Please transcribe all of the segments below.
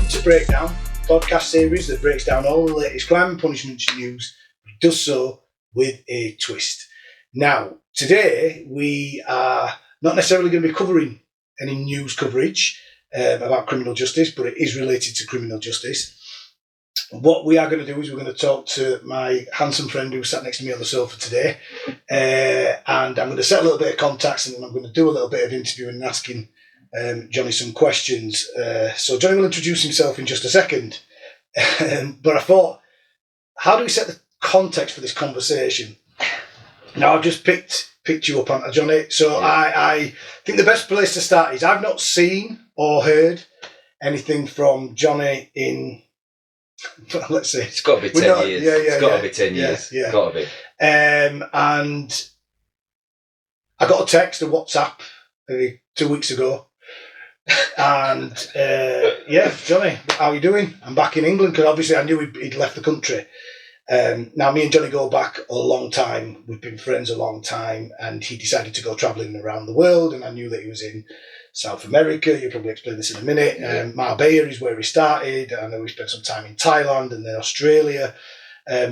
to Breakdown, a podcast series that breaks down all the latest crime and punishment news, but does so with a twist. Now, today we are not necessarily going to be covering any news coverage about criminal justice, but it is related to criminal justice. What we are going to do is we're going to talk to my handsome friend who sat next to me on the sofa today, and I'm going to set a little bit of context, and then I'm going to do a little bit of interviewing and asking Jonny some questions. So Jonny will introduce himself in just a second, but I thought, how do we set the context for this conversation? Now, I've just picked you up on Jonny, so yeah. I think the best place to start is I've not seen or heard anything from Jonny in, let's say, it's got to be 10 years. It's got to be 10 years. Yeah. Got to be. And I got a text, a WhatsApp, maybe 2 weeks ago. And Jonny, how are you doing? I'm back in England, because obviously I knew he'd left the country. Now, me and Jonny go back a long time. We've been friends a long time, and he decided to go travelling around the world, and I knew that he was in South America. You'll probably explain this in a minute. Marbella is where he started. I know he spent some time in Thailand and then Australia.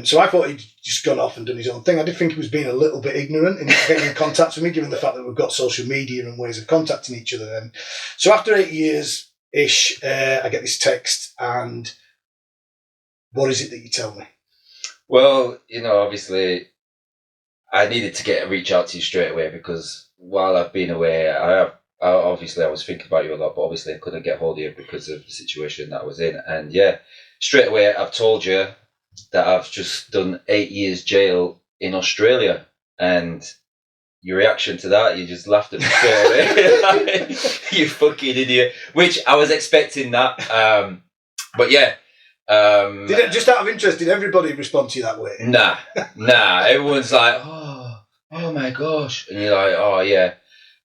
So I thought he'd just gone off and done his own thing. I did think he was being a little bit ignorant in getting in contact with me, given the fact that we've got social media and ways of contacting each other. And so after 8 years-ish, I get this text, and what is it that you tell me? Well, obviously, I needed to reach out to you straight away, because while I've been away, I was thinking about you a lot, but obviously I couldn't get hold of you because of the situation that I was in. And straight away I've told you that I've just done 8 years jail in Australia, and your reaction to that, you just laughed at me straight away. You fucking idiot. Which I was expecting that. But yeah. Just out of interest, did everybody respond to you that way? Nah. Everyone's like, oh my gosh. And you're like, oh yeah.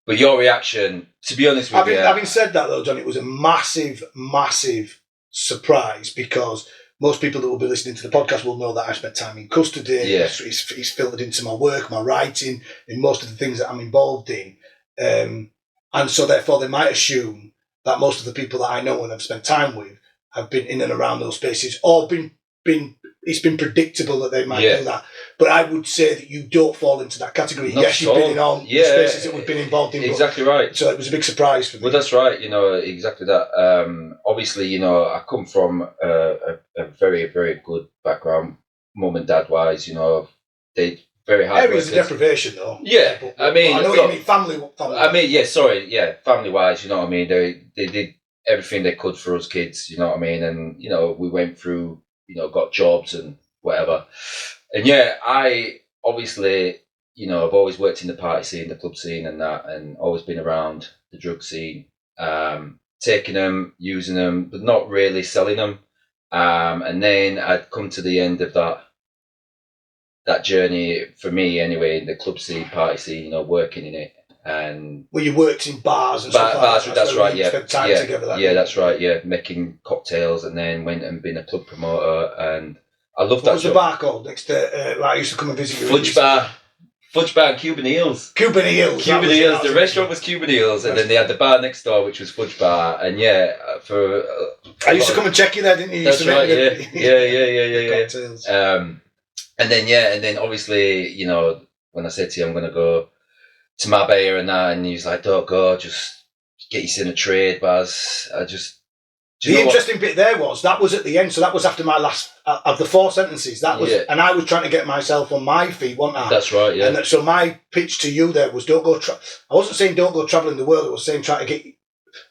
But your reaction, to be honest with you... Having said that though, John, it was a massive, massive surprise, because most people that will be listening to the podcast will know that I spent time in custody. Yeah. It's filtered into my work, my writing, in most of the things that I'm involved in. And so therefore they might assume that most of the people that I know and have spent time with have been in and around those spaces, or it's been predictable that they might do that. But I would say that you don't fall into that category. Not yes, you've been in all the spaces that we've been involved in. Exactly right. So it was a big surprise for me. Well, that's right. Exactly that. Obviously, I come from a very, very good background, mum and dad wise. They very hard areas of deprivation, though. Yeah, I know what you mean. Family. Family wise. You know what I mean. They did everything they could for us kids, you know what I mean? And, we went through, got jobs and whatever. And I obviously, I've always worked in the party scene, the club scene and that, and always been around the drug scene, taking them, using them, but not really selling them. And then I'd come to the end of that journey, for me anyway, in the club scene, party scene, working in it. And you worked in bars and stuff like that. That's right, spent time together. That's right, making cocktails, and then went and been a club promoter, and I loved that. What was the bar called next to? I used to come and visit you. Fudge Bar and Cuban Eels. The restaurant was Cuban Eels, and then they had the bar next door, which was Fudge Bar, and I used to come and check you there, didn't you? That's right, yeah. Cocktails. And then obviously, when I said to you, I'm going to go to Marbella and that, and he was like, don't go, just get you in a trade, Baz. The interesting bit there was, that was at the end, so that was after my last, of the 4 sentences, that was, and I was trying to get myself on my feet, wasn't I? That's right, yeah. And so my pitch to you there was, I wasn't saying don't go travelling the world, I was saying try to get,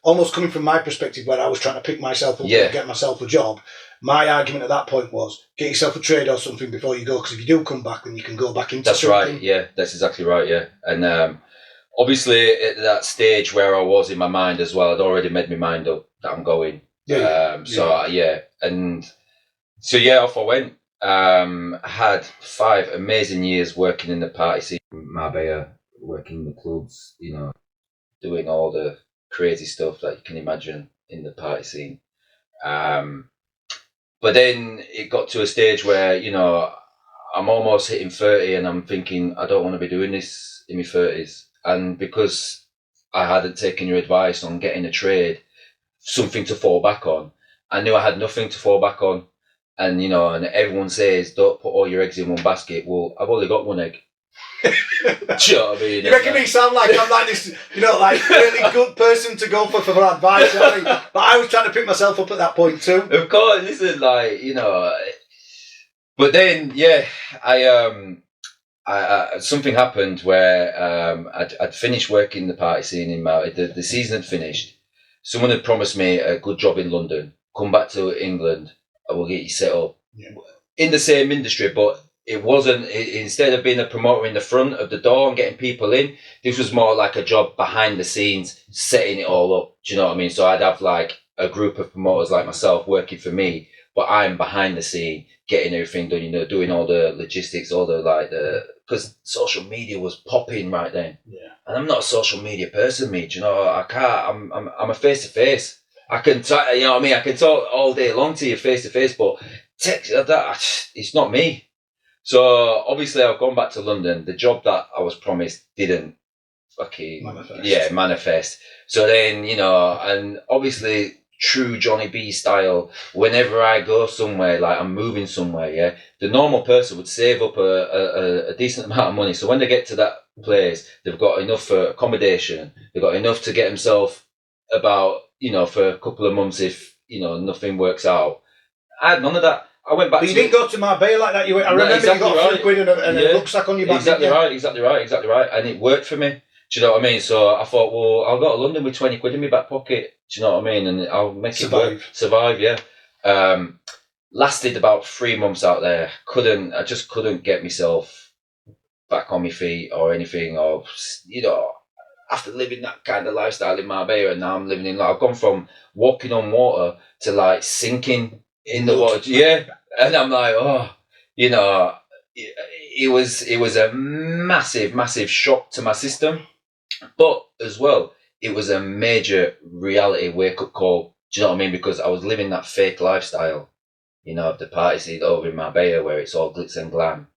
almost coming from my perspective, where I was trying to pick myself up and get myself a job. My argument at that point was, get yourself a trade or something before you go, because if you do come back, then you can go back into something. That's right, yeah, that's exactly right, yeah. And obviously at that stage where I was in my mind as well, I'd already made my mind up that I'm going. And so off I went. Had 5 amazing years working in the party scene, Marbella, working in the clubs, doing all the crazy stuff that you can imagine in the party scene. But then it got to a stage where, I'm almost hitting 30 and I'm thinking, I don't want to be doing this in my 30s. And because I hadn't taken your advice on getting a trade, something to fall back on, I knew I had nothing to fall back on. And, you know, and everyone says, don't put all your eggs in one basket. Well, I've only got one egg. Do you know what I mean? You're making me sound like I'm like this, you know, like really good person to go for advice. You know what I mean? But I was trying to pick myself up at that point too. Of course, listen, like, you know. But then, yeah, I something happened where I'd finished working the party scene in Maui. The season had finished. Someone had promised me a good job in London. Come back to England, I will get you set up in the same industry, but it wasn't. Instead of being a promoter in the front of the door and getting people in, this was more like a job behind the scenes, setting it all up. Do you know what I mean? So I'd have like a group of promoters like myself working for me, but I'm behind the scene, getting everything done. You know, doing all the logistics, all the because social media was popping right then. Yeah. And I'm not a social media person, mate. You know, I can't. I'm a face to face. I can talk, you know what I mean? I can talk all day long to you face to face, but text it's not me. So obviously I've gone back to London. The job that I was promised didn't fucking manifest. So then, you know, and obviously true Jonny B style, whenever I go somewhere, like I'm moving somewhere, yeah, the normal person would save up a decent amount of money. So when they get to that place, they've got enough for accommodation, they've got enough to get themselves about, you know, for a couple of months if, you know, nothing works out. I had none of that. I went back but you didn't go to Marbella like that. I remember exactly you got a few quid and a rucksack on your back. Exactly right. And it worked for me. Do you know what I mean? So I thought, well, I'll go to London with 20 quid in my back pocket. Do you know what I mean? And I'll make it work. Survive, yeah. Lasted about 3 months out there. I just couldn't get myself back on my feet or anything. Or, you know, after living that kind of lifestyle in Marbella, and now I'm living in, like, I've gone from walking on water to like sinking in the water. Yeah. And I'm like, oh, you know, it was a massive shock to my system. But as well, it was a major reality wake-up call. Do you know what I mean? Because I was living that fake lifestyle, you know, of the party scene over in Marbella where it's all glitz and glam.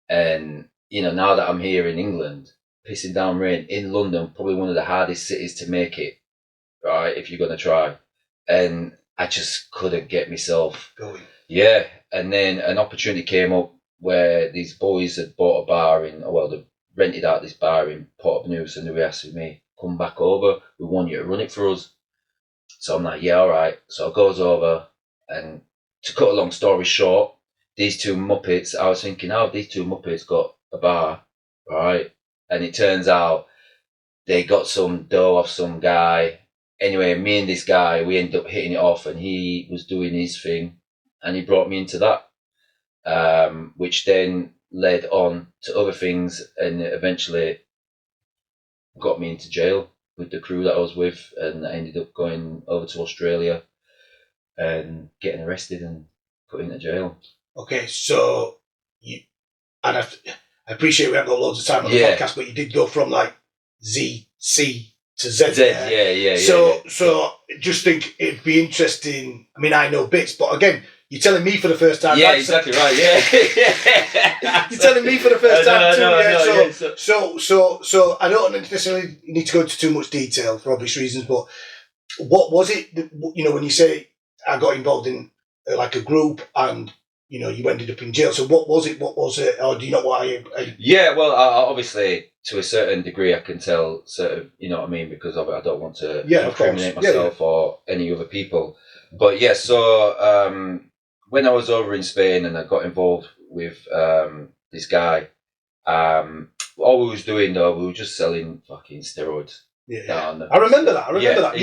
And, you know, now that I'm here in England, pissing down rain in London, probably one of the hardest cities to make it, right, if you're going to try. And I just couldn't get myself going. Yeah. And then an opportunity came up where these boys had bought a bar they rented out this bar in Port of News, and they were asking me, come back over, we want you to run it for us. So I'm like, yeah, all right. So I goes over, and to cut a long story short, these two Muppets, I was thinking, how have these two Muppets got a bar, right? And it turns out they got some dough off some guy. Anyway, me and this guy, we ended up hitting it off, and he was doing his thing, and he brought me into that, which then led on to other things, and eventually got me into jail with the crew that I was with, and I ended up going over to Australia and getting arrested and put into jail. Okay, so I appreciate we haven't got loads of time on the podcast, but you did go from like C to Z. Yeah. So just think it'd be interesting. I mean, I know bits, but again, you're telling me for the first time. Yeah, right? exactly right. Yeah. You're telling me for the first time too. No, So I don't necessarily need to go into too much detail for obvious reasons. But what was it? You know, when you say I got involved in like a group and you know you ended up in jail. So what was it? Or do you know why? Yeah, well, I obviously to a certain degree I can tell you know what I mean, because of it, I don't want to incriminate myself or any other people. But yeah, so when I was over in Spain and I got involved with this guy, all we was doing though, we were just selling fucking steroids. Yeah. I remember that. Exactly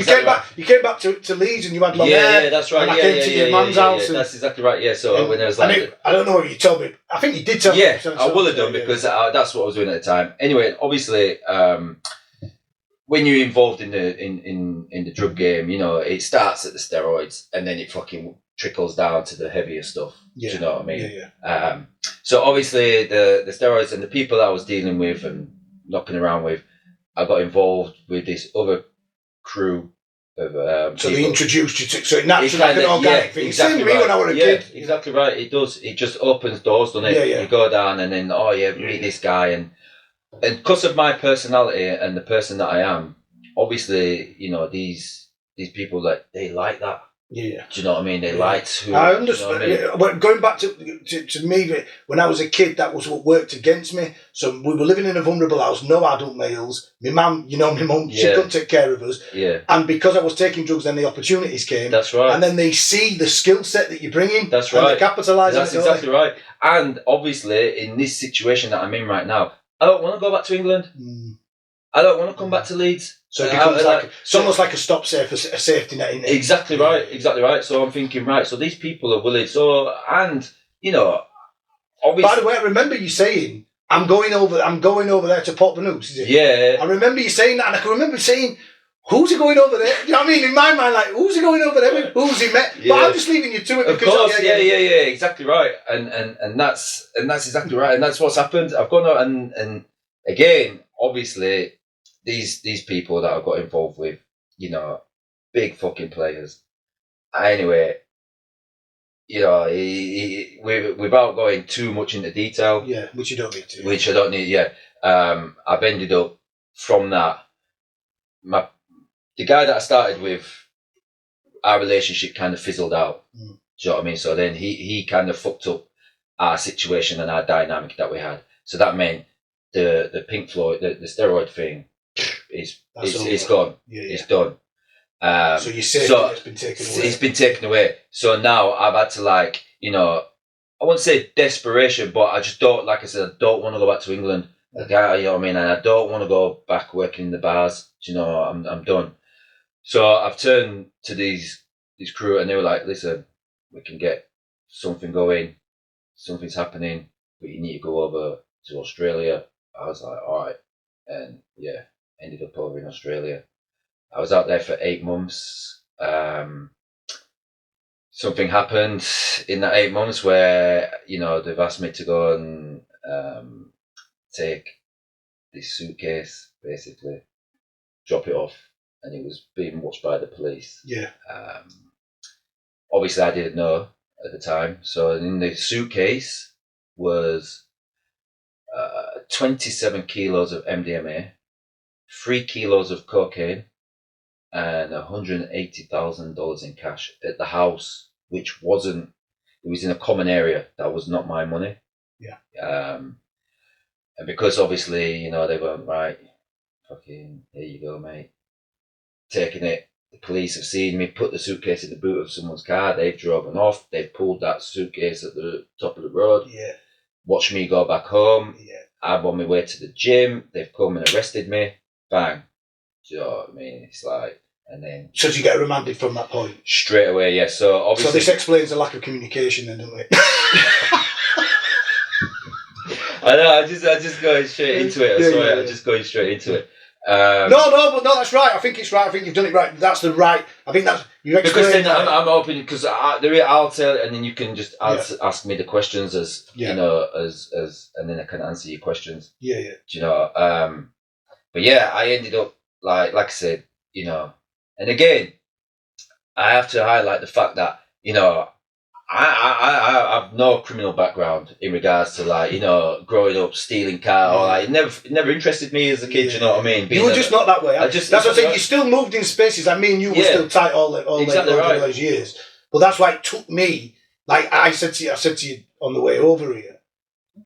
you came back to Leeds and you had long hair. Yeah, that's right. And I came to your mum's house. That's exactly right. Yeah. So when I was like, I don't know if you told me. I think you did tell me. Yeah, I will have done because that's what I was doing at the time. Anyway, obviously, when you're involved in the drug game, you know, it starts at the steroids and then it fucking trickles down to the heavier stuff. Yeah. Do you know what I mean? Yeah. So obviously the steroids and the people I was dealing with and knocking around with, I got involved with this other crew of so they introduced you to so it naturally like an organic thing. Exactly right. When I was a kid. Exactly right. It does. It just opens doors, doesn't it? Yeah. You go down and then meet this guy and because of my personality and the person that I am, obviously, you know, these people that they like that. Yeah. Do you know what I mean? They liked who. I Do you know understand. what I mean? Yeah, but going back to me, when I was a kid, that was what worked against me. So we were living in a vulnerable house, no adult males. My mum, my mum, she couldn't take care of us. Yeah. And because I was taking drugs, then the opportunities came. That's right. And then they see the skill set that you bring in. That's and right. They capitalise on it. That's exactly right. And obviously, in this situation that I'm in right now, I don't want to go back to England. I don't want to come back to Leeds. So it becomes it's almost like a stop safe, a safety net in it. Exactly right, exactly right. So I'm thinking, right, so these people are willing. So, and, obviously. By the way, I remember you saying, I'm going over there to Port Banús, is it? Yeah. I remember you saying that, and I can remember saying, who's he going over there? You know what I mean? In my mind, like, who's he going over there with? Who's he met? Yeah. But I'm just leaving you to it. Of course, yeah, exactly right. And that's exactly right. And that's what's happened. I've gone out and again, obviously, these people that I've got involved with, big fucking players. Anyway, without going too much into detail. Yeah, which you don't need to. Which I don't need, yeah. I've ended up from that. The guy that I started with, our relationship kind of fizzled out. Do you know what I mean? So then he kind of fucked up our situation and our dynamic that we had. So that meant the Pink Floyd, the steroid thing, it's gone. Yeah. It's done. So you say it's been taken away. It's been taken away. So now I've had to I won't say desperation, but I just don't, like I said, I don't want to go back to England. You know what I mean? And I don't want to go back working in the bars. I'm done. So I've turned to these crew and they were like, listen, we can get something going. Something's happening, but you need to go over to Australia. I was like, all right. And yeah, ended up over in Australia. I was out there for 8 months. Something happened in that 8 months where, they've asked me to go and take this suitcase, basically, drop it off, and it was being watched by the police. Yeah. Obviously, I didn't know at the time. So in the suitcase was 27 kilos of MDMA, 3 kilos of cocaine, and $180,000 in cash at the house, which it was in a common area. That was not my money. Yeah. And because obviously, they weren't right, fucking, here you go, mate. Taking it. The police have seen me put the suitcase in the boot of someone's car. They've driven off. They've pulled that suitcase at the top of the road. Yeah. Watched me go back home. Yeah. I'm on my way to the gym. They've come and arrested me. Bang. Do you know what I mean? It's like, and then. So did you get remanded from that point? Straight away, yeah. So obviously. So this explains the lack of communication, then, doesn't it? I know. I just going straight into it. I swear, I'm just going straight into it. No, that's right. I think it's right. I think you've done it right. That's the right. I think that's you explained. Because then I'm hoping because I'll tell it, and then you can just ask me the questions as and then I can answer your questions. Yeah, yeah. Do you know? But yeah, I ended up like I said, and again, I have to highlight the fact that I have no criminal background in regards to growing up stealing car or it never interested me as a kid. You know what I mean? You were just not that way. That's what I'm saying. You still moved in spaces. I mean, you were still tight all those years. But that's why it took me. Like I said to you on the way over here.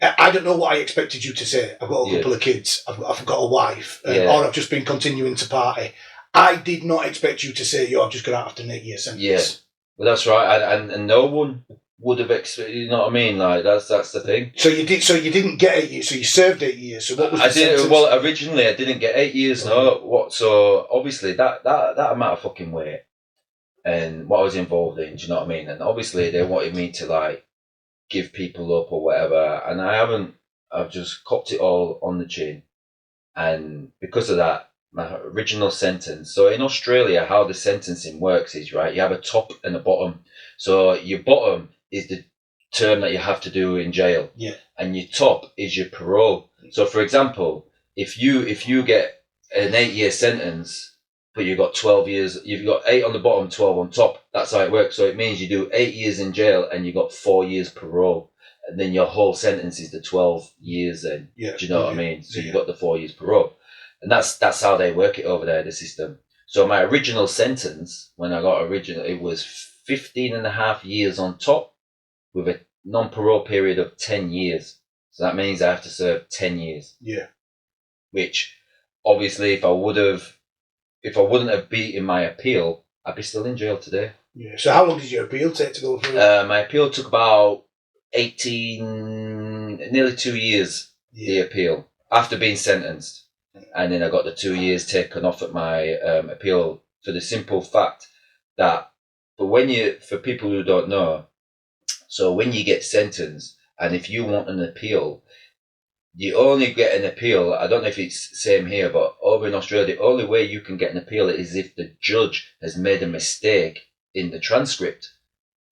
I don't know what I expected you to say. I've got a couple of kids. I've got a wife, or I've just been continuing to party. I did not expect you to say, "Yo, I'm just going to have to an 8-year sentence." Yeah. Well, that's right, and no one would have expected. You know what I mean? Like that's the thing. So you did. So you didn't get 8 years. So you served 8 years. So what was the sentence? Well, originally I didn't get 8 years. No, what? So obviously that amount of fucking weight and what I was involved in. Do you know what I mean? And obviously they wanted me to give people up or whatever, and I haven't. I've just copped it all on the chin, and because of that. My original sentence. So in Australia, how the sentencing works is, right, you have a top and a bottom. So your bottom is the term that you have to do in jail. Yeah. And your top is your parole. So for example, if you get an 8-year sentence, but you've got 12 years, you've got 8 on the bottom, 12 on top. That's how it works. So it means you do 8 years in jail and you got 4 years parole. And then your whole sentence is the 12 years then. Yeah. Do you know what I mean? So you've got the 4 years parole. And that's how they work it over there, the system. So my original sentence, when I got it was 15 and a half years on top with a non-parole period of 10 years. So that means I have to serve 10 years. Yeah. Which, obviously, if I wouldn't have beaten my appeal, I'd be still in jail today. Yeah. So how long did your appeal take to go through? My appeal took about nearly 2 years, the appeal, after being sentenced. And then I got the 2 years taken off at my appeal for the simple fact that for people who don't know, so when you get sentenced, and if you want an appeal, you only get an appeal. I don't know if it's the same here, but over in Australia, the only way you can get an appeal is if the judge has made a mistake in the transcript.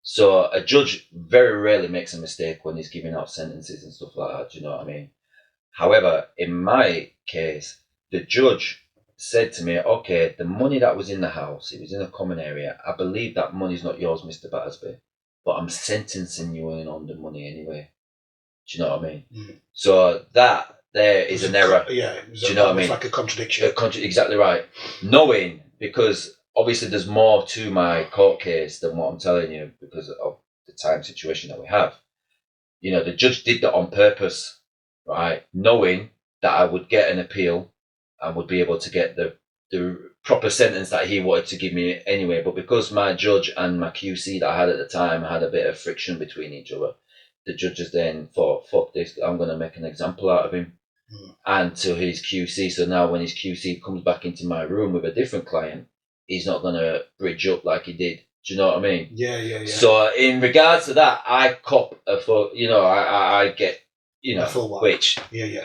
So a judge very rarely makes a mistake when he's giving out sentences and stuff like that. Do you know what I mean? However, in my case, the judge said to me, okay, the money that was in the house, it was in a common area. I believe that money's not yours, Mr. Battersby, but I'm sentencing you in on the money anyway. Do you know what I mean? Mm. So that there is an error. Yeah, it was, do you know what I mean? Like a contradiction. Exactly right. Knowing, because obviously there's more to my court case than what I'm telling you because of the time situation that we have. You know, the judge did that on purpose, right? Knowing that I would get an appeal and would be able to get the proper sentence that he wanted to give me anyway. But because my judge and my QC that I had at the time had a bit of friction between each other, the judges then thought, fuck this, I'm going to make an example out of him. And to his QC. So now when his QC comes back into my room with a different client, he's not going to bridge up like he did. Do you know what I mean? Yeah. So in regards to that, I cop I get, which,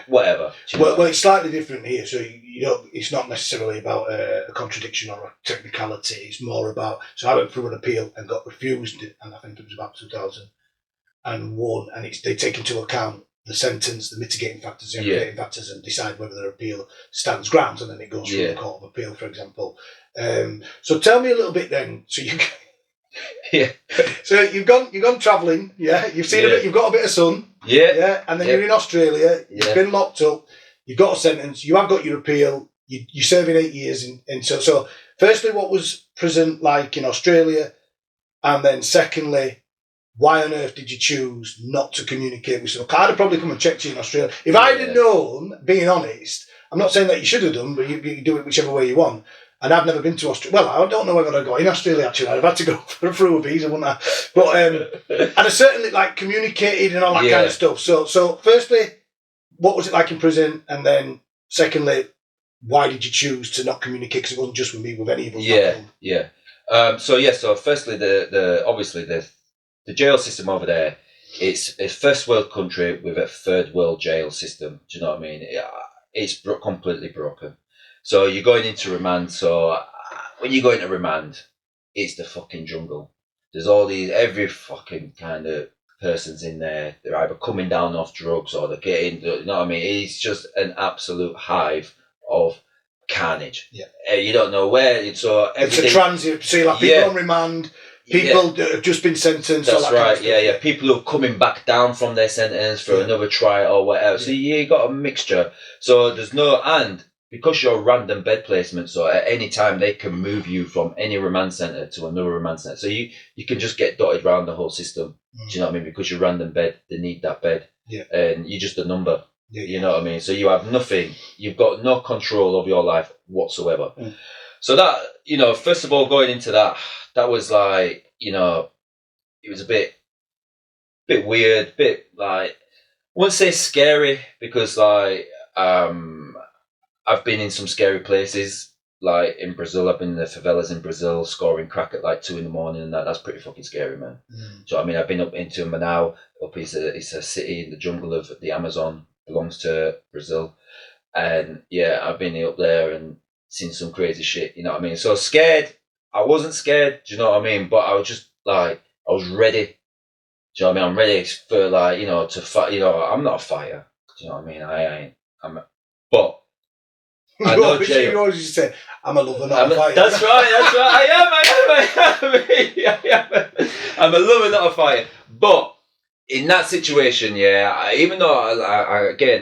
whatever. Well, it's slightly different here. So it's not necessarily about a contradiction or a technicality. It's more about, so I went through an appeal and got refused, and I think it was about 2001, and they take into account the sentence, the mitigating factors, the aggravating factors, and decide whether their appeal stands grounds, and then it goes through the Court of Appeal, for example. So tell me a little bit then. So so you've gone travelling, You've seen a bit. You've got a bit of sun, and then you're in Australia. You've been locked up. You've got a sentence. You have got your appeal. You're serving 8 years, and so firstly, what was prison like in Australia, and then secondly, why on earth did you choose not to communicate with someone? I'd have probably come and checked you in Australia. If I'd have known, being honest, I'm not saying that you should have done, but you do it whichever way you want. And I've never been to Australia. Well, I don't know whether I got in Australia, actually. I'd have had to go through a visa, wouldn't I? But I'd have certainly communicated and all that kind of stuff. So firstly, what was it like in prison? And then secondly, why did you choose to not communicate? Because it wasn't just with me, with any of us. So firstly, the jail system over there, it's a first world country with a third world jail system. Do you know what I mean? It's completely broken. So you're going into remand. So when you go into remand, it's the fucking jungle. There's every fucking kind of person's in there. They're either coming down off drugs or they're getting, you know what I mean? It's just an absolute hive of carnage. Yeah. You don't know where. So it's a transit. So you're people on remand. People that have just been sentenced. That's right. Kind of people who are coming back down from their sentence for another trial or whatever. So you got a mixture. So there's and because you're random bed placement, so at any time they can move you from any remand centre to another remand centre. So you can just get dotted around the whole system. Do you know what I mean? Because you're random bed, they need that bed. Yeah. And you're just a number. Yeah. You know what I mean? So you have nothing. You've got no control of your life whatsoever. Mm. So that, first of all, going into that was like, it was a bit weird, I wouldn't say scary because I've been in some scary places, like in Brazil. I've been in the favelas in Brazil, scoring crack at 2 a.m, and that's pretty fucking scary, man. So I mean, I've been up into Manaus. It's a city in the jungle of the Amazon, belongs to Brazil, and I've been up there and seen some crazy shit. You know what I mean? So scared. I wasn't scared. Do you know what I mean? But I was just I was ready. Do you know what I mean? I'm ready for to fight. I'm not a fighter. Do you know what I mean? I ain't. But I know Jay. You always used to say, I'm a lover, not a fighter. That's right. I am. I'm a lover, not a fighter. But in that situation, even though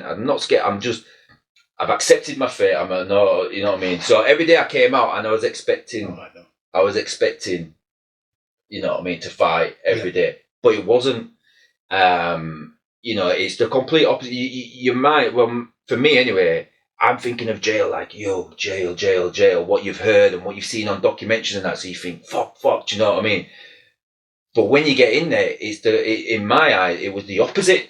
I'm not scared, I've accepted my fate. You know what I mean? So every day I came out and I was expecting you know what I mean, to fight every day. But it wasn't. You know, it's the complete opposite. You might, well, for me anyway, I'm thinking of jail like, yo, jail, jail, jail, what you've heard and what you've seen on documentaries and that. So you think, fuck, do you know what I mean? But when you get in there, in my eye, it was the opposite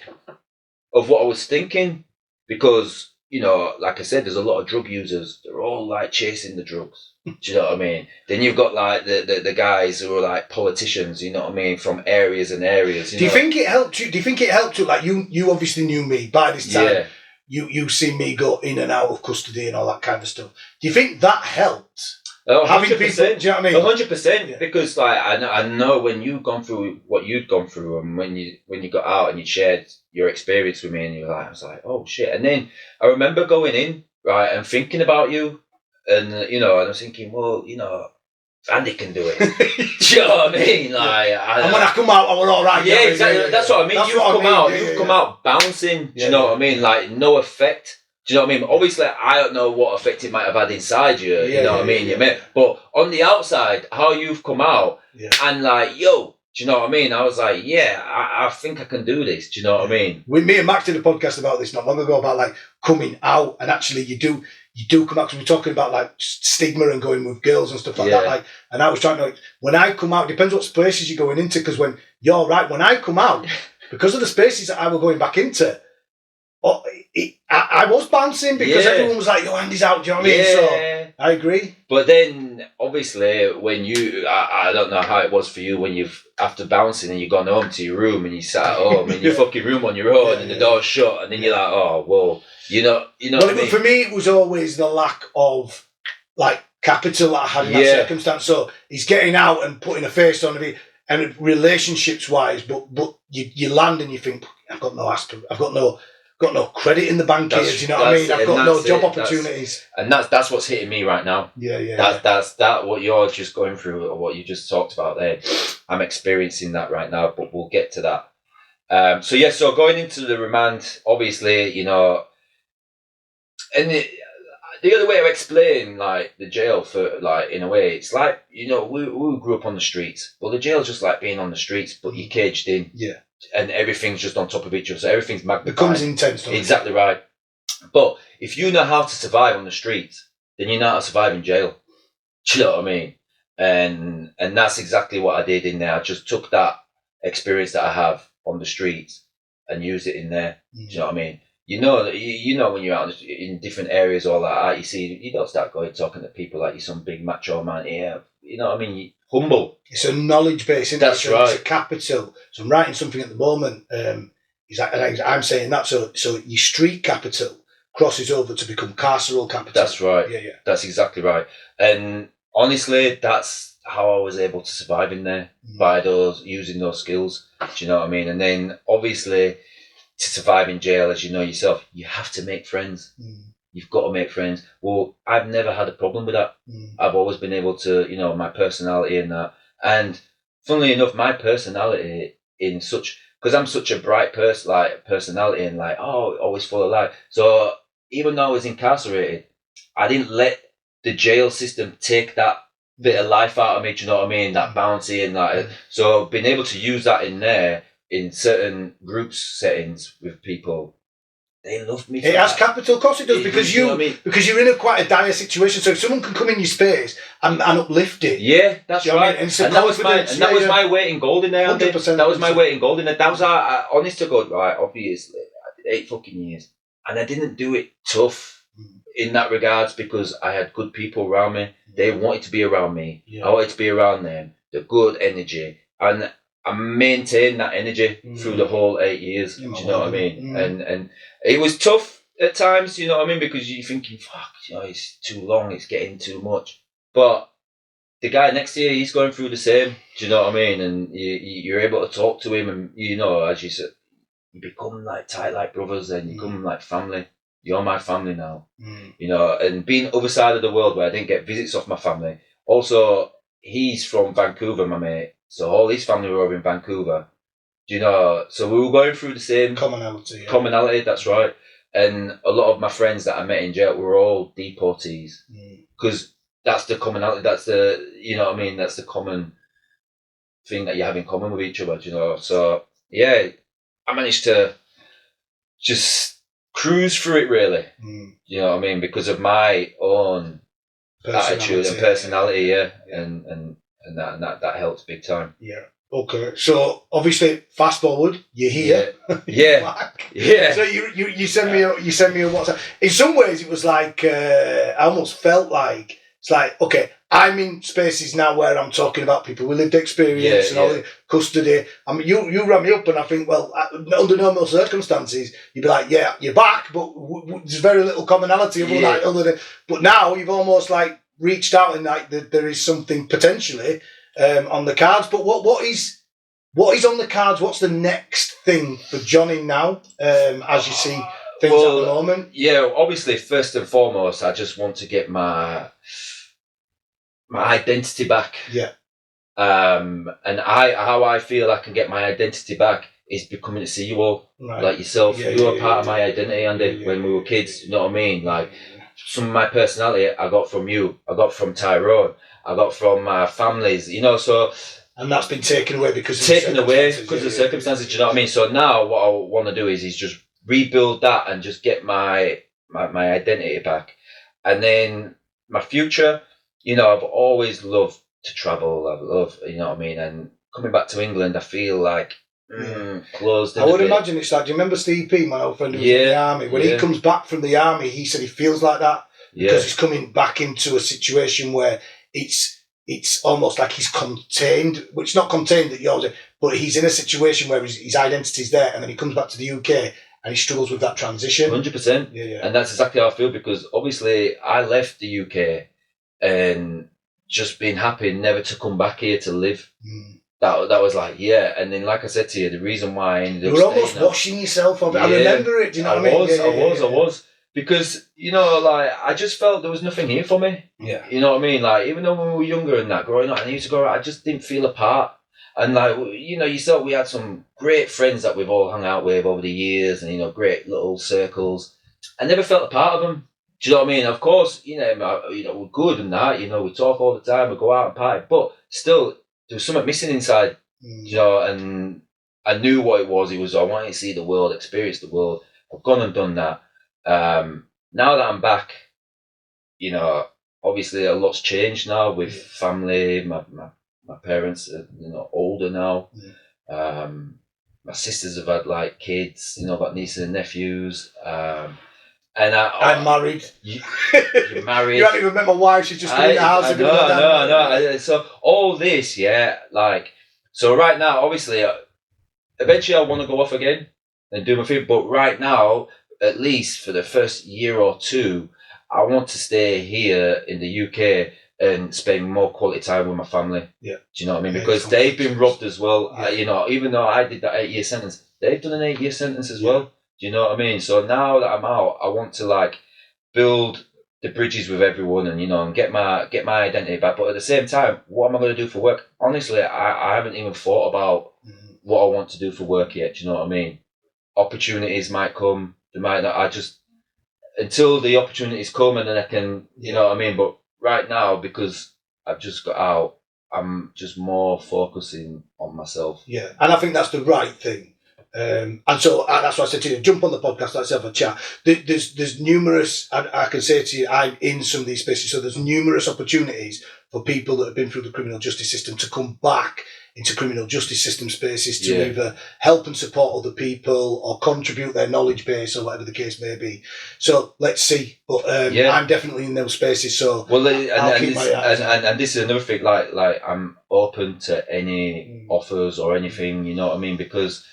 of what I was thinking. Because, you know, like I said, there's a lot of drug users. They're all like chasing the drugs. Do you know what I mean? Then you've got like the guys who are like politicians, you know what I mean, from areas and areas. Do you think it helped you? Do you think it helped you? Like you obviously knew me by this time. Yeah. You've seen me go in and out of custody and all that kind of stuff. Do you think that helped? Oh, 100%. Having people, do you know what I mean? 100%. Yeah. Because like I know when you've gone through what you'd gone through, and when you got out and you shared your experience with me, and I was like, oh shit. And then I remember going in, right, and thinking about you, and you know, and I was thinking, well, you know, Andi can do it. Do you know what I mean? Like, and when I come out, I was all right. Yeah, exactly. That's what I mean. You've come out bouncing. Do you know what I mean? Like no effect. Do you know what I mean? Obviously, I don't know what effect it might have had inside you. You know what I mean? Yeah. But on the outside, how you've come out, and like, yo, do you know what I mean? I was like, yeah, I think I can do this. Do you know what I mean? With me and Max did a podcast about this not long ago about like coming out, and actually you do come out, because we're talking about like stigma and going with girls and stuff like that. Like, and I was trying to, like, when I come out, depends what spaces you're going into, because when you're right, when I come out, because of the spaces that I were going back into, I was bouncing because everyone was like, yo, Andy's out, do you know what I mean? So I agree. But then obviously when I don't know how it was for you when you've, after bouncing and you've gone home to your room and you sat at home in your fucking room on your own and the door's shut, and then you're like, oh, whoa, you know what I mean? For me, it was always the lack of like capital that I had in that circumstance. So he's getting out and putting a face on it, and relationships wise, but you land and you think, I've got no aspirin, I've got no credit in the bank here. Do you know what I mean? I've got no job opportunities. That's what's hitting me right now. That's what you're just going through, or what you just talked about there. I'm experiencing that right now, but we'll get to that. So going into the remand, obviously, you know, and the other way to explain like the jail, for like, in a way, it's like, you know, we grew up on the streets. Well, the jail's just like being on the streets, but you're caged in. Yeah. And everything's just on top of each other, so everything's magnified. Becomes intense. Exactly right. But if you know how to survive on the streets, then you know how to survive in jail. Do you know what I mean? And that's exactly what I did in there. I just took that experience that I have on the streets and used it in there. Do you know what I mean? You know when you're out in different areas or like that, you see, you don't start going talking to people like you're some big macho man here. You know what I mean? Humble. It's a knowledge base, isn't That's it? right. It's a capital. So I'm writing something at the moment. I'm saying that. So your street capital crosses over to become carceral capital. That's right. Yeah. That's exactly right. And honestly, that's how I was able to survive in there, by using those skills. Do you know what I mean? And then obviously, to survive in jail, as you know yourself, you have to make friends. You've got to make friends. Well, I've never had a problem with that. I've always been able to, you know, my personality and that. And funnily enough, my personality because I'm such a bright personality and like, always full of life. So even though I was incarcerated, I didn't let the jail system take that bit of life out of me. Do you know what I mean? That bouncy and that. So being able to use that in there, in certain groups settings with people, they love me. It has capital, of course it does, because you're in quite a dire situation. So if someone can come in your space and uplift it, that's right. And that was my weight in gold in there. 100%. That was my weight in gold in there. That was honest to God, right? Obviously, I did 8 fucking years, and I didn't do it tough in that regards, because I had good people around me. They wanted to be around me. I wanted to be around them. The good energy, and I maintained that energy through the whole 8 years. Do you know what I mean? And it was tough at times, you know what I mean? Because you're thinking, fuck, you know, it's too long, it's getting too much. But the guy next to you, he's going through the same. Do you know what I mean? And you're able to talk to him, and, you know, as you said, you become like tight like brothers, and you become like family. You're my family now. You know, and being other side of the world where I didn't get visits off my family. Also, he's from Vancouver, my mate. So all his family were over in Vancouver. Do you know? So we were going through the same commonality. Commonality, that's right. And a lot of my friends that I met in jail were all deportees, because that's the commonality. That's the, you know what I mean? That's the common thing that you have in common with each other, you know. So yeah, I managed to just cruise through it really. You know what I mean? Because of my own attitude and personality, and that helped big time. Yeah. Okay. So obviously, fast forward, you're here. Yeah. Yeah. So you send me a WhatsApp. In some ways, it was like I almost felt like it's like, okay, I'm in spaces now where I'm talking about people with lived experience and all the custody. I mean, you rang me up, and I think, well, under normal circumstances, you'd be like, yeah, you're back, but there's very little commonality other than. But now you've almost like reached out and like there is something potentially on the cards. But what is on the cards? What's the next thing for Jonny now? As you see things at the moment. Yeah, obviously, first and foremost, I just want to get my identity back. Yeah. And how I feel I can get my identity back is becoming to see you all, like yourself. You were part of my identity, Andy, when we were kids. You know what I mean? Like some of my personality I got from you. I got from Tyrone. I got from my families. You know, so. And that's been taken away because of the circumstances. Do you know what I mean? So now what I want to do is just rebuild that and just get my identity back, and then my future. You know, I've always loved to travel. I love, you know what I mean? And coming back to England, I feel like closed in I would imagine it's like, do you remember Steve P, my old friend who was in the army? When he comes back from the army, he said he feels like that because he's coming back into a situation where it's almost like he's contained, which not contained that you're, but he's in a situation where his identity's there, and then he comes back to the UK and he struggles with that transition. 100%. Yeah. And that's exactly how I feel, because obviously I left the UK and just being happy never to come back here to live. That was like, and then like I said to you, the reason why I ended up you were almost washing yourself off. I remember it, do you know what I mean? I was. Because, you know, like, I just felt there was nothing here for me. Yeah. You know what I mean? Like, even though when we were younger and that, growing up, and I used to go out, I just didn't feel a part. And, like, you know, yourself, we had some great friends that we've all hung out with over the years, and, you know, great little circles. I never felt a part of them. Do you know what I mean? Of course, you know, we're good and that, you know, we talk all the time, we go out and party, but still, there was something missing inside, you know, and I knew what it was. It was, I wanted to see the world, experience the world. I've gone and done that. Now that I'm back, you know, obviously a lot's changed now with family. My parents are, you know, older now. My sisters have had like kids, you know, got nieces and nephews. And I'm married. You're married. You haven't even met my wife. She's just in the house. No. So all this, like, so right now, obviously, eventually I want to go off again and do my thing. But right now, at least for the first year or two, I want to stay here in the UK and spend more quality time with my family. Yeah. Do you know what I mean? Because they've been robbed as well. You know, even though I did that 8-year sentence, they've done an 8-year sentence as well. Do you know what I mean? So now that I'm out, I want to like build the bridges with everyone, and you know, and get my identity back. But at the same time, what am I going to do for work? Honestly, I haven't even thought about what I want to do for work yet. Do you know what I mean? Opportunities might come, they might not. I just, until the opportunities come, and then I can, you know what I mean. But right now, because I've just got out, I'm just more focusing on myself. Yeah, and I think that's the right thing. And so that's why I said to you, jump on the podcast, let's have a chat. There's numerous, I can say to you, I'm in some of these spaces, so there's numerous opportunities for people that have been through the criminal justice system to come back into criminal justice system spaces to either help and support other people or contribute their knowledge base or whatever the case may be. So let's see. But I'm definitely in those spaces. So I'll keep my eyes on. And this is another thing. Like I'm open to any offers or anything. You know what I mean? Because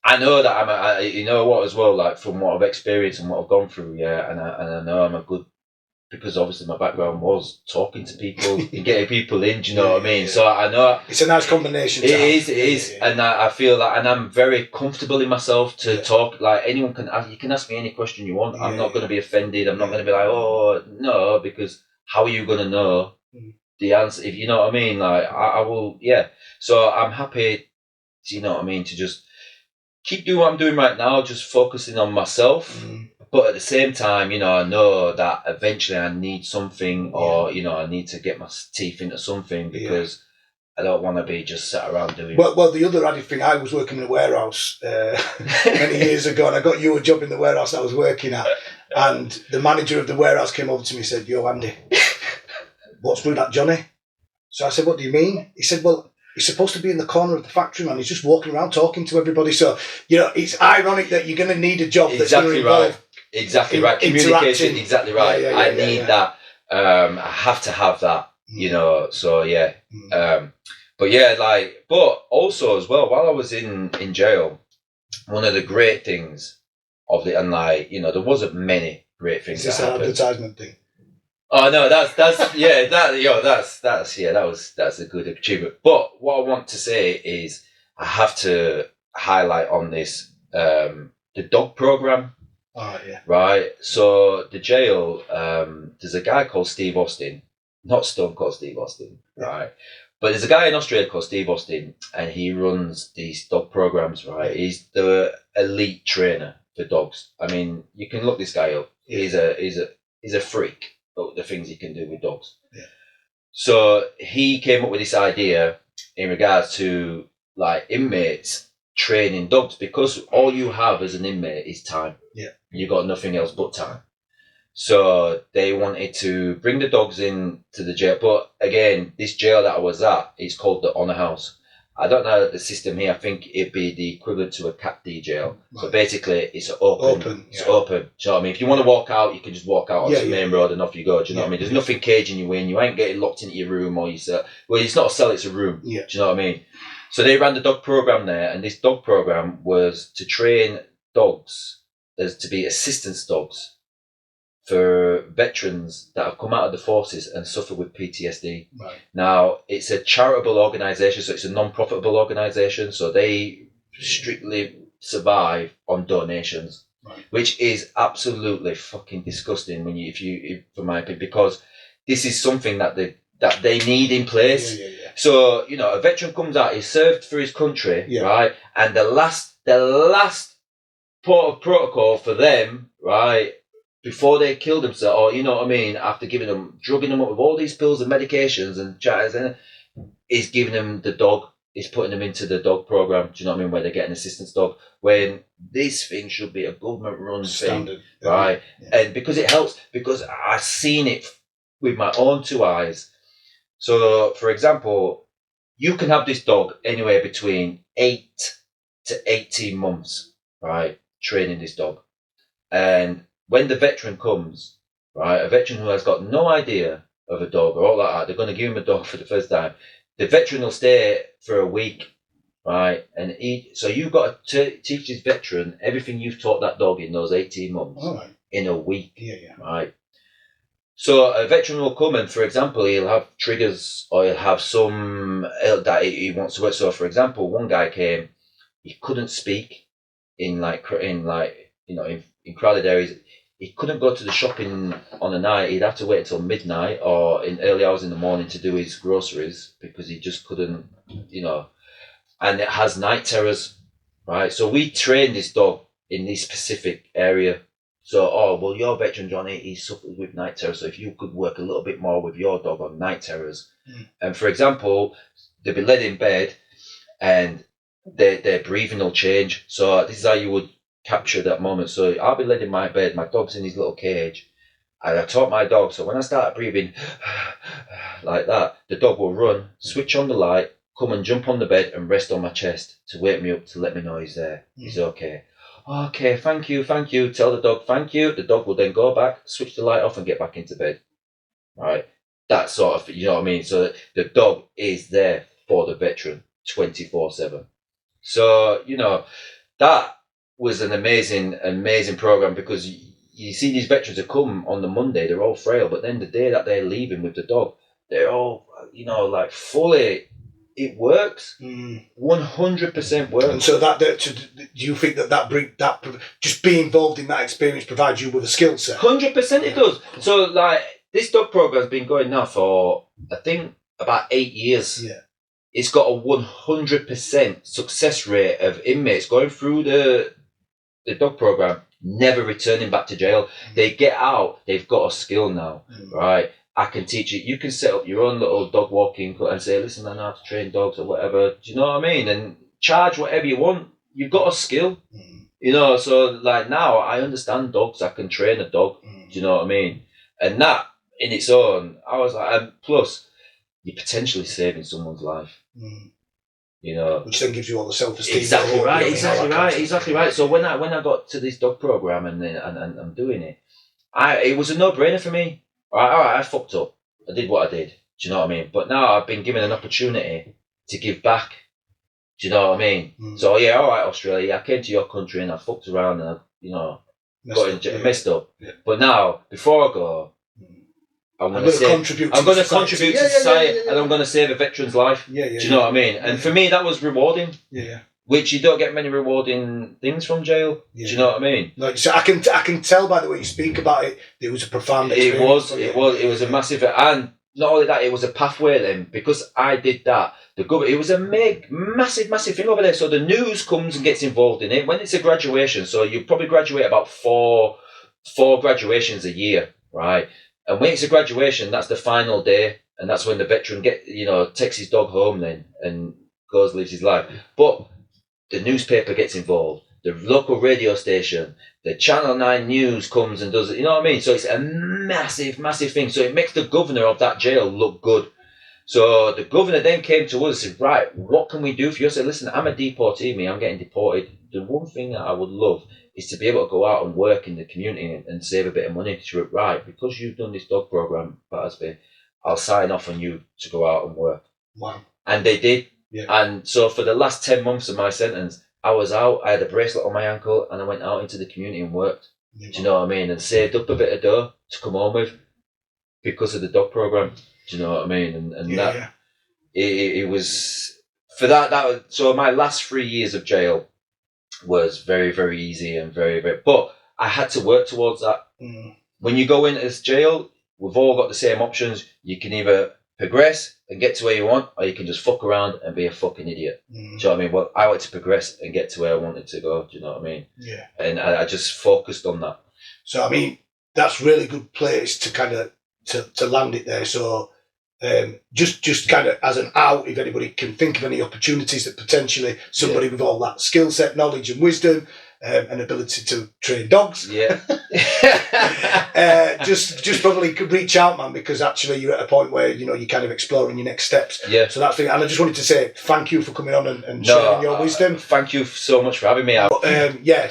I know that you know what as well. Like from what I've experienced and what I've gone through, and I know I'm a good. Because obviously my background was talking to people and getting people in, do you know what I mean? So I know it's a nice combination. It is, and I feel like, and I'm very comfortable in myself to talk. Like anyone you can ask me any question you want. I'm not going to be offended. I'm not going to be like, oh no, because how are you going to know the answer? If you know what I mean, like I will, So I'm happy, you know what I mean, to just keep doing what I'm doing right now, just focusing on myself. But at the same time, you know, I know that eventually I need something, or you know, I need to get my teeth into something because I don't want to be just sat around doing. Well, the other added thing, I was working in a warehouse many years ago, and I got you a job in the warehouse I was working at, and the manager of the warehouse came over to me and said, "Yo, Andy, what's with that Jonny?" So I said, "What do you mean?" He said, "Well, he's supposed to be in the corner of the factory, man. He's just walking around talking to everybody." So, it's ironic that you're going to need a job that's going to involve communication. Exactly right. I need that. I have to have that. So yeah. But also as well, while I was in jail, one of the great things of it, and there wasn't many great things. Is this an advertisement thing? Oh no, that's a good achievement. But what I want to say is, I have to highlight on this the dog program. Oh yeah. Right. So the jail, there's a guy called Steve Austin, not Stone Cold Steve Austin, right? But there's a guy in Australia called Steve Austin, and he runs these dog programs, right? He's the elite trainer for dogs. I mean, you can look this guy up. He's a freak. The things he can do with dogs. Yeah. So he came up with this idea in regards to inmates training dogs, because all you have as an inmate is time. Yeah. You got nothing else but time. So they wanted to bring the dogs in to the jail. But again, this jail that I was at is called the Honour House. I don't know the system here. I think it'd be the equivalent to a Cat D jail. Right. So basically, it's open. It's open. Do you know what I mean? If you want to walk out, you can just walk out onto the main road and off you go. Do you know what I mean? There's nothing caging you in. You ain't getting locked into your room or your cell. Well, it's not a cell, it's a room. Yeah. Do you know what I mean? So they ran the dog program there, and this dog program was to train dogs as to be assistance dogs for veterans that have come out of the forces and suffer with PTSD. Right. Now, it's a charitable organisation, so it's a non-profitable organisation, so they strictly survive on donations, which is absolutely fucking disgusting for my opinion, because this is something that they need in place. Yeah. So, a veteran comes out, he's served for his country, right? And the last port of protocol for them, right, before they kill themselves, or after drugging them up with all these pills and medications and chatters, and is giving them the dog, is putting them into the dog program. Do you know what I mean? Where they get an assistance dog, when this thing should be a government-run thing, right? Yeah. And because it helps, because I've seen it with my own two eyes. So, for example, you can have this dog anywhere between 8 to 18 months, right? Training this dog, and when the veteran comes, right, a veteran who has got no idea of a dog or all that, they're going to give him a dog for the first time. The veteran will stay for a week, right? And so you've got to teach this veteran everything you've taught that dog in those 18 months in a week, right? So a veteran will come and, for example, he'll have triggers, or he'll have some that he wants to work. So, for example, one guy came, he couldn't speak in crowded areas. He couldn't go to the shopping on a night. He'd have to wait until midnight or in early hours in the morning to do his groceries, because he just couldn't, and it has night terrors, right? So we train this dog in this specific area. So, your veteran, Jonny, he suffers with night terrors. So if you could work a little bit more with your dog on night terrors. And for example, they'll be laid in bed and their breathing will change. So this is how you would capture that moment. So I'll be laid in my bed, my dog's in his little cage, and I taught my dog, so when I start breathing like that, the dog will run, switch on the light, come and jump on the bed and rest on my chest to wake me up, to let me know he's there. He's okay. Okay, thank you. Tell the dog thank you. The dog will then go back, switch the light off and get back into bed. Right? That sort of, you know what I mean? So the dog is there for the veteran 24/7. So, that was an amazing program, because you see these veterans that come on the Monday, they're all frail, but then the day that they're leaving with the dog, they're all, fully, it works. 100% works. And so do you think that just being involved in that experience provides you with a skill set? 100% it does. So this dog program's been going now for, I think, about 8 years. Yeah. It's got a 100% success rate of inmates going through the dog program, never returning back to jail. They get out, they've got a skill now, right? I can teach you. You can set up your own little dog walking and say, listen, I know how to train dogs or whatever. Do you know what I mean? And charge whatever you want. You've got a skill. You know, so like now I understand dogs. I can train a dog. Do you know what I mean? And that in its own, I was like, and plus, you're potentially saving someone's life. You know, which then gives you all the self-esteem. Exactly right. So when I got to this dog program and I'm doing it, it was a no-brainer for me. All right, I fucked up. I did what I did. Do you know what I mean? But now I've been given an opportunity to give back. Do you know what I mean? So yeah, all right, Australia. I came to your country and I fucked around and I, messed up. Yeah. But now, before I go, I'm going to contribute to society, and I'm going to save a veteran's life. Do you know what I mean? And for me, that was rewarding. Which you don't get many rewarding things from jail. Do you know what I mean? Like, so I can tell by the way you speak about it. It was a profound experience. It was a massive, and not only that, it was a pathway then, because I did that. It was a massive thing over there. So the news comes and gets involved in it when it's a graduation. So you probably graduate about four graduations a year, right? And when it's a graduation, that's the final day, and that's when the veteran takes his dog home then and lives his life. But the newspaper gets involved, the local radio station, the Channel 9 News comes and does it. You know what I mean? So it's a massive thing. So it makes the governor of that jail look good. So the governor then came to us and said, right, what can we do for you? I said, listen, I'm a deportee, I'm getting deported. The one thing that I would love is to be able to go out and work in the community and save a bit of money. She went, right, because you've done this dog program, Battersby, I'll sign off on you to go out and work. Wow. And they did. Yeah. And so for the last 10 months of my sentence, I was out, I had a bracelet on my ankle, and I went out into the community and worked. Yeah. Do you know what I mean? And saved up a bit of dough to come home with because of the dog program. Do you know what I mean? And it was for that. So my last 3 years of jail was very, very easy and very, very. But I had to work towards that. When you go into this jail, we've all got the same options. You can either progress and get to where you want, or you can just fuck around and be a fucking idiot. Do you know what I mean? Well, I wanted to progress and get to where I wanted to go. Do you know what I mean? Yeah. And I just focused on that. So I mean, that's really good place to kind of to land it there. So just kind of as an out, if anybody can think of any opportunities that potentially somebody with all that skill set, knowledge and wisdom and ability to train dogs, just probably could reach out, man, because actually you're at a point where you're kind of exploring your next steps. So that's the thing. And I just wanted to say thank you for coming on and sharing your wisdom. Thank you so much for having me out.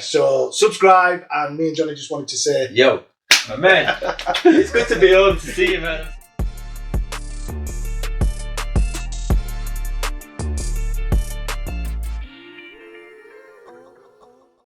So subscribe, and me and Jonny just wanted to say, yo, my man, it's good to be on to see you, man.